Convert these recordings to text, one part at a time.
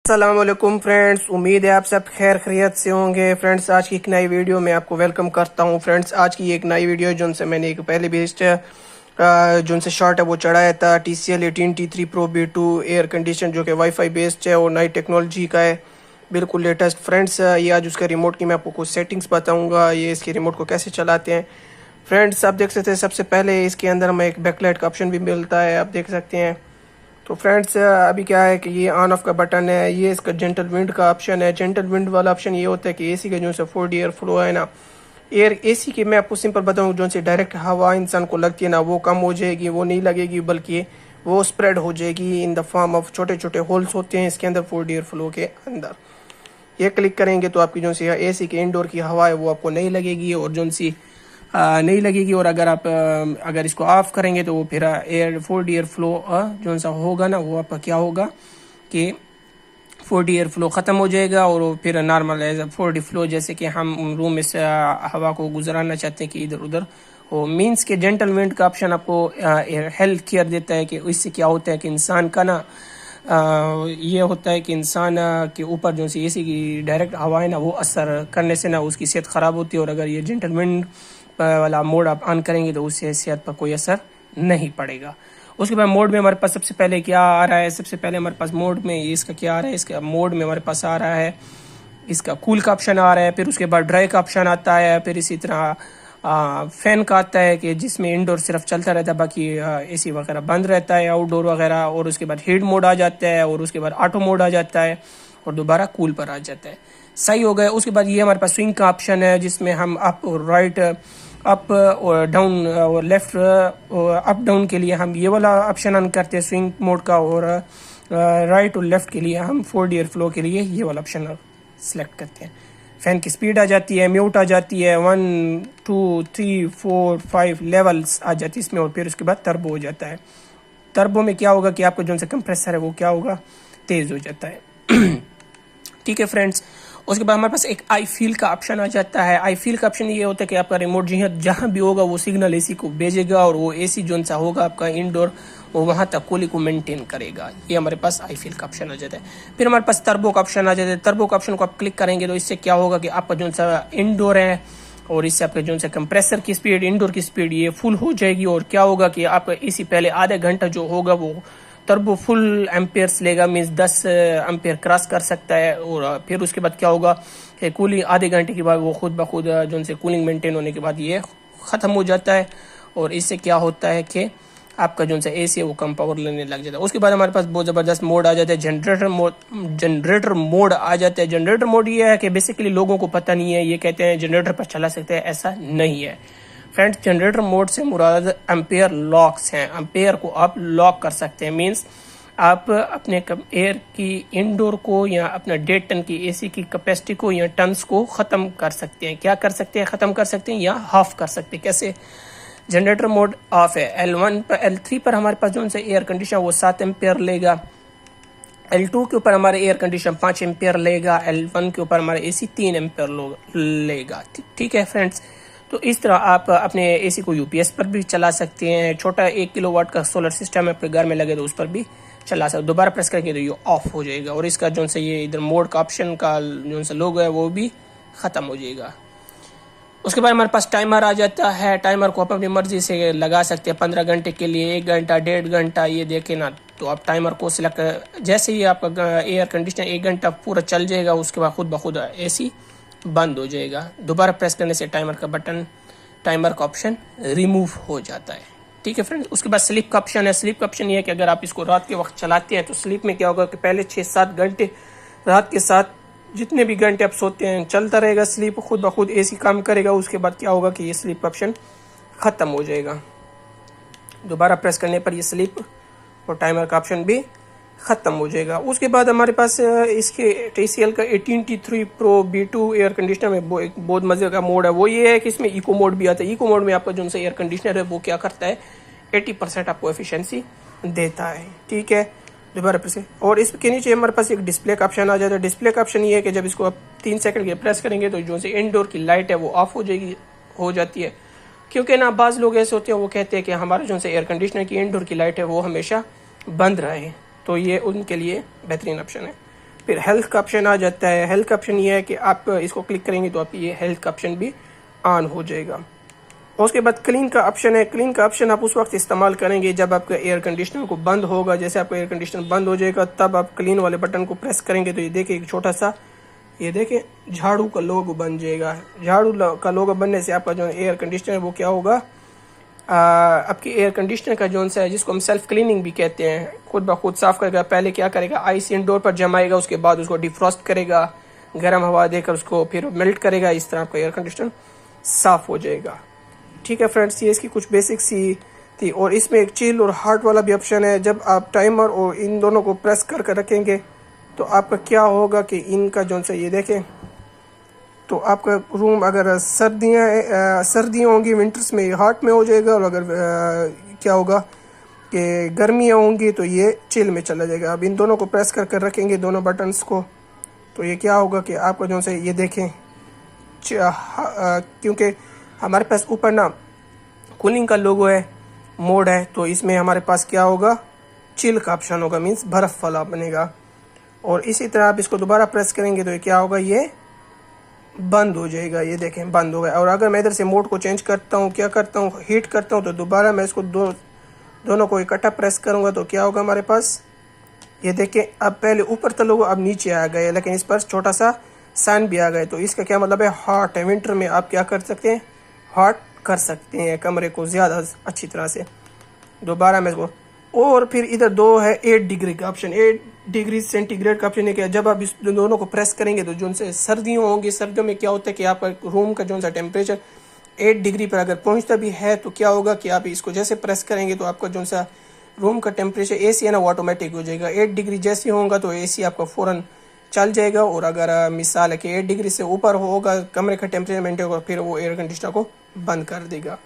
अस्सलामुअलैकुम फ्रेंड्स, उम्मीद है आप सब खैर खैरियत से होंगे। फ्रेंड्स, आज की एक नई वीडियो में आपको वेलकम करता हूं। फ्रेंड्स, आज की एक नई वीडियो जो उनसे मैंने एक पहले बेस्ड जो उनसे शॉर्ट है वो चढ़ाया था, TCL 18T3 Pro B2 air condition, जो कि वाईफाई बेस्ड है और नई टेक्नोलॉजी का है, बिल्कुल लेटेस्ट। फ्रेंड्स, ये आज उसका रिमोट की मैं आपको कुछ सेटिंग्स बताऊंगा, ये इसके रिमोट को कैसे चलाते हैं। फ्रेंड्स, आप देख सकते हैं सबसे पहले इसके अंदर हमें एक बैकलाइट का ऑप्शन भी मिलता है, आप देख सकते हैं। तो फ्रेंड्स, अभी क्या है कि ये ऑन ऑफ का बटन है, ये इसका जेंटल विंड का ऑप्शन है। जेंटल विंड वाला ऑप्शन ये होता है कि एसी का जो से 4D एयर फ्लो है ना, एयर एसी की मैं आपको सिंपल बताऊँ, जो से डायरेक्ट हवा इंसान को लगती है ना, वो कम हो जाएगी, वो नहीं लगेगी, बल्कि वो स्प्रेड हो जाएगी इन द फॉर्म ऑफ छोटे छोटे होल्स होते हैं इसके अंदर 4D एयर फ्लो के अंदर। ये क्लिक करेंगे तो आपकी जो सी एसी के इंडोर की हवा है वो आपको नहीं लगेगी और जो सी नहीं लगेगी। और अगर इसको ऑफ करेंगे तो वो फिर एयर 4D एयर फ्लो जो सा होगा ना, वो आपका क्या होगा कि 4D एयर फ्लो ख़त्म हो जाएगा और वो फिर नॉर्मल एज 4D फ्लो, जैसे कि हम रूम में से हवा को गुजराना चाहते हैं कि इधर उधर हो। मीन्स के जेंटल विंड का ऑप्शन आपको हेल्थ केयर देता है कि इससे क्या होता है कि इंसान का ना ये होता है कि इंसान के ऊपर जो सी एसी की डायरेक्ट हवा है ना, वो असर करने से ना उसकी सेहत ख़राब होती है। और अगर ये जेंटल विंड वाला मोड आप ऑन करेंगे तो उससे सेहत पर कोई असर नहीं पड़ेगा। उसके बाद मोड में हमारे पास सबसे पहले क्या आ रहा है, सबसे पहले हमारे पास मोड में इसका क्या आ रहा है, इसका मोड में हमारे पास आ रहा है इसका कूल का ऑप्शन आ रहा है, फिर उसके बाद ड्राई का ऑप्शन आता है, फिर इसी तरह फैन का आता है कि जिसमें इंडोर सिर्फ चलता रहता है, बाकी एसी वगैरह बंद रहता है, आउटडोर वगैरह। और उसके बाद हीट मोड आ जाता है और उसके बाद ऑटो मोड आ जाता है और दोबारा कूल पर आ जाता है। सही हो गया। उसके बाद ये हमारे पास स्विंग का ऑप्शन है, जिसमें हम अप और राइट, अप और डाउन और लेफ्ट अप डाउन के लिए हम ये वाला ऑप्शन ऑन करते हैं स्विंग मोड का, और राइट और लेफ्ट के लिए हम 4D एयर फ्लो के लिए ये वाला ऑप्शन सेलेक्ट करते हैं। फैन की स्पीड आ जाती है, म्यूट आ जाती है, 1 2 3 4 5 लेवल्स आ जाती है इसमें, और फिर उसके बाद टर्बो हो जाता है। टर्बो में क्या होगा कि आपका जो सा कंप्रेसर है वो क्या होगा, तेज़ हो जाता है। ठीक है फ्रेंड्स। उसके बाद हमारे पास एक आई फील का ऑप्शन आ जाता है। आई फील का ऑप्शन ये होता है कि आपका रिमोट जहाँ भी होगा वो सिग्नल एसी को भेजेगा और वो एसी जो सा होगा आपका इंडोर, वो वहाँ तक कूलिंग को मेंटेन करेगा। ये हमारे पास आई फील का ऑप्शन आ जाता है। फिर हमारे पास टर्बो का ऑप्शन आ जाता है। टर्बो का ऑप्शन को आप क्लिक करेंगे तो इससे क्या होगा कि आपका जो सा इंडोर है और इससे आपके जो सा कंप्रेसर की स्पीड, इंडोर की स्पीड ये फुल हो जाएगी। और क्या होगा कि आपका एसी पहले आधे घंटा जो होगा वो टर्बो फुल एम्पेयर्स लेगा, मीन्स 10 एम्पेयर क्रॉस कर सकता है। और फिर उसके बाद क्या होगा कि कूलिंग आधे घंटे के बाद वो खुद ब खुद जो से कूलिंग मेंटेन होने के बाद ये ख़त्म हो जाता है। और इससे क्या होता है कि आपका जो सा एसी है वो कम पावर लेने लग जाता है। उसके बाद हमारे पास बहुत ज़बरदस्त मोड आ जाता है, जनरेटर मोड आ जाता है। जनरेटर मोड ये है कि बेसिकली लोगों को पता नहीं है, ये कहते हैं जनरेटर पर चला सकते हैं, ऐसा नहीं है फ्रेंड्स। जनरेटर मोड से मुराद एम्पेयर लॉक्स हैं। एम्पेयर को आप लॉक कर सकते हैं, मीन्स आप अपने एयर की इंडोर को या अपना 1.5 टन की एसी की कैपेसिटी को या टन्स को ख़त्म कर सकते हैं। क्या कर सकते हैं, ख़त्म कर सकते हैं या हाफ कर सकते हैं। कैसे? जनरेटर मोड ऑफ है। L1 पर, L3 पर हमारे पास जो से एयर कंडीशन वो 7 एम्पेयर लेगा। L2 के ऊपर हमारे एयर कंडीशन 5 एम्पेयर लेगा। L1 के ऊपर हमारे एसी 3 एम्पेयर लेगा। ठीक है फ्रेंड्स। तो इस तरह आप अपने एसी को यूपीएस पर भी चला सकते हैं। छोटा 1 किलोवाट का सोलर सिस्टम अपने घर में लगे तो उस पर भी चला सकते। दोबारा प्रेस करके तो ये ऑफ हो जाएगा और इसका जो से ये इधर मोड का ऑप्शन का जो से लोगो है वो भी ख़त्म हो जाएगा। उसके बाद हमारे पास टाइमर आ जाता है। टाइमर को आप अपनी मर्जी से लगा सकते हैं, 15 घंटे के लिए, 1 घंटा, 1.5 घंटा, ये देखें ना। तो आप टाइमर को सिलेक्ट, जैसे ही आपका एयर कंडीशनर 1 घंटा पूरा चल जाएगा उसके बाद खुद ब खुद एसी बंद हो जाएगा। दोबारा प्रेस करने से टाइमर का ऑप्शन रिमूव हो जाता है। ठीक है फ्रेंड्स। उसके बाद स्लीप का ऑप्शन है। स्लीप का ऑप्शन ये है कि अगर आप इसको रात के वक्त चलाते हैं तो स्लीप में क्या होगा कि पहले 6-7 घंटे रात के साथ जितने भी घंटे आप सोते हैं चलता रहेगा स्लीप, खुद ब खुद एसी काम करेगा। उसके बाद क्या होगा कि ये स्लीप का ऑप्शन ख़त्म हो जाएगा। दोबारा प्रेस करने पर ये स्लीप और टाइमर का ऑप्शन भी ख़त्म हो जाएगा। उसके बाद हमारे पास इसके TCL का 18T3 Pro B2 air conditioner में एक बहुत मज़े का मोड है। वो ये है कि इसमें इको मोड भी आता है। इको मोड में आपका जो सा एयर कंडीशनर है वो क्या करता है, 80% आपको एफिशिएंसी देता है। ठीक है। दोबारा प्रेस, और इसके नीचे हमारे पास एक डिस्प्ले का ऑप्शन आ जाता है। डिस्प्ले का ऑप्शन ये है कि जब इसको आप 3 सेकंड के प्रेस करेंगे तो जो से इंडोर की लाइट है वो ऑफ हो जाती है। क्योंकि ना बाज़ लोग ऐसे होते हैं वो कहते हैं कि हमारा जो से एयर कंडीशनर की इंडोर की लाइट है वो हमेशा बंद रहे, तो ये उनके लिए बेहतरीन ऑप्शन है। फिर हेल्थ का ऑप्शन आ जाता है। हेल्थ का ऑप्शन ये है कि आप इसको क्लिक करेंगे तो आप ये हेल्थ का ऑप्शन भी ऑन हो जाएगा। उसके बाद क्लीन का ऑप्शन है। क्लीन का ऑप्शन आप उस वक्त इस्तेमाल करेंगे जब आपका एयर कंडीशनर को बंद होगा। जैसे आपका एयर कंडीशनर बंद हो जाएगा तब आप क्लीन वाले बटन को प्रेस करेंगे तो ये देखिए एक छोटा सा, ये देखिए झाड़ू का लोगो बन जाएगा। झाड़ू का लोगो बनने से आपका जो एयर कंडीशनर है वो क्या होगा, आपकी एयर कंडीशनर का जो है जिसको हम सेल्फ क्लीनिंग भी कहते हैं, खुद ब खुद साफ करेगा। पहले क्या करेगा, आइस इंडोर पर जमाएगा, उसके बाद उसको डिफ्रॉस्ट करेगा, गर्म हवा देकर उसको फिर मेल्ट करेगा। इस तरह आपका एयर कंडीशनर साफ हो जाएगा। ठीक है फ्रेंड्स, ये इसकी कुछ बेसिक सी थी। और इसमें एक चिल और हार्ट वाला भी ऑप्शन है। जब आप टाइमर और इन दोनों को प्रेस कर रखेंगे तो आपका क्या होगा कि इनका जो है ये देखें तो आपका रूम अगर सर्दियाँ होंगी विंटर्स में हार्ट में हो जाएगा, और अगर क्या होगा कि गर्मियाँ होंगी तो ये चिल में चला जाएगा। अब इन दोनों को प्रेस कर रखेंगे दोनों बटन्स को, तो ये क्या होगा कि आपका जो है ये देखें क्योंकि हमारे पास ऊपर ना कूलिंग का लोगो है, मोड है, तो इसमें हमारे पास क्या होगा, चिल का ऑप्शन होगा, मीन्स बर्फ़ वाला बनेगा। और इसी तरह आप इसको दोबारा प्रेस करेंगे तो ये क्या होगा, ये बंद हो जाएगा। ये देखें बंद हो गया। और अगर मैं इधर से मोड को चेंज करता हूँ, क्या करता हूँ, हीट करता हूँ, तो दोबारा मैं इसको दोनों को इकट्ठा प्रेस करूँगा तो क्या होगा हमारे पास, ये देखें अब पहले ऊपर था लोगो, अब नीचे आ गए, लेकिन इस पर छोटा सा सन भी आ गए। तो इसका क्या मतलब है, हॉट है। विंटर में आप क्या कर सकते हैं, हॉट कर सकते हैं कमरे को ज़्यादा अच्छी तरह से। दोबारा मैं इसको, और फिर इधर दो है 8 डिग्री का ऑप्शन, 8 डिग्री सेंटीग्रेड का ऑप्शन है। कि जब आप इस दोनों को प्रेस करेंगे तो जो उनसे सर्दियों होंगी, सर्दियों में क्या होता है कि आपका रूम का जो सा टेम्परेचर 8 डिग्री पर अगर पहुंचता भी है तो क्या होगा कि आप इसको जैसे प्रेस करेंगे तो आपका जो सा रूम का टेम्परेचर एसी है ना वो ऑटोमेटिक हो जाएगा। 8 डिग्री जैसे होगा तो एसी आपका फ़ौरन चल जाएगा। और अगर मिसाल है कि 8 डिग्री से ऊपर होगा कमरे का टेम्परेचर मेंटेन होगा, फिर वो एयर कंडीशनर को बंद कर देगा।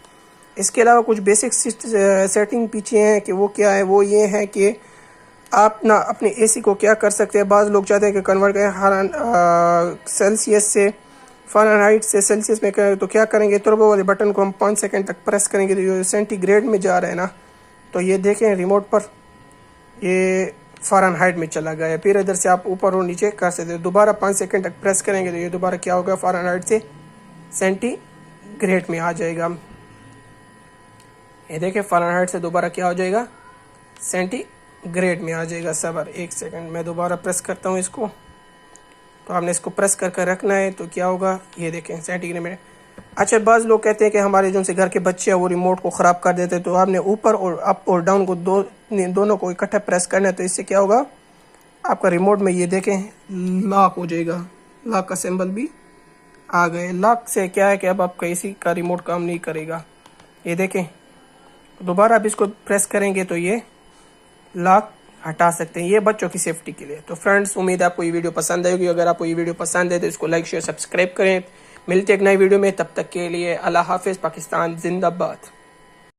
इसके अलावा कुछ बेसिक सेटिंग पीछे हैं कि वो क्या है, वो ये है कि आप ना अपने एसी को क्या कर सकते हैं। बाज़ लोग चाहते हैं कि कन्वर्ट करें सेल्सियस से फ़ारेनहाइट से सेल्सियस में करें, तो क्या करेंगे, टर्बो वाले बटन को हम 5 सेकंड तक प्रेस करेंगे तो ये सेंटीग्रेड में जा रहा है ना, तो ये देखें रिमोट पर ये फ़ारेनहाइट में चला गया है। फिर इधर से आप ऊपर और नीचे कर सकते हैं। दोबारा 5 सेकंड तक प्रेस करेंगे तो ये दोबारा क्या होगा, फ़ारेनहाइट से सेंटीग्रेड में आ जाएगा। ये देखें फ़ारेनहाइट से दोबारा क्या हो जाएगा, सेंटीग्रेड में आ जाएगा। सबर 1 सेकंड, मैं दोबारा प्रेस करता हूँ इसको, तो आपने इसको प्रेस कर रखना है तो क्या होगा, ये देखें सेंटीग्रेड में। अच्छा, बाज़ लोग कहते हैं कि हमारे जो से घर के बच्चे हैं वो रिमोट को ख़राब कर देते हैं, तो आपने ऊपर और अप और डाउन को दोनों को इकट्ठा प्रेस करना है। तो इससे क्या होगा, आपका रिमोट में ये देखें लॉक हो जाएगा, लॉक का सिंबल भी आ गए। लॉक से क्या है कि अब आपका एसी का रिमोट काम नहीं करेगा। ये देखें दोबारा आप इसको प्रेस करेंगे तो ये लॉक हटा सकते हैं। ये बच्चों की सेफ्टी के लिए। तो फ्रेंड्स, उम्मीद है आपको ये वीडियो पसंद आएगी। अगर आपको ये वीडियो पसंद है तो इसको लाइक शेयर सब्सक्राइब करें। मिलते हैं एक नई वीडियो में, तब तक के लिए अल्लाह हाफिज़। पाकिस्तान जिंदाबाद।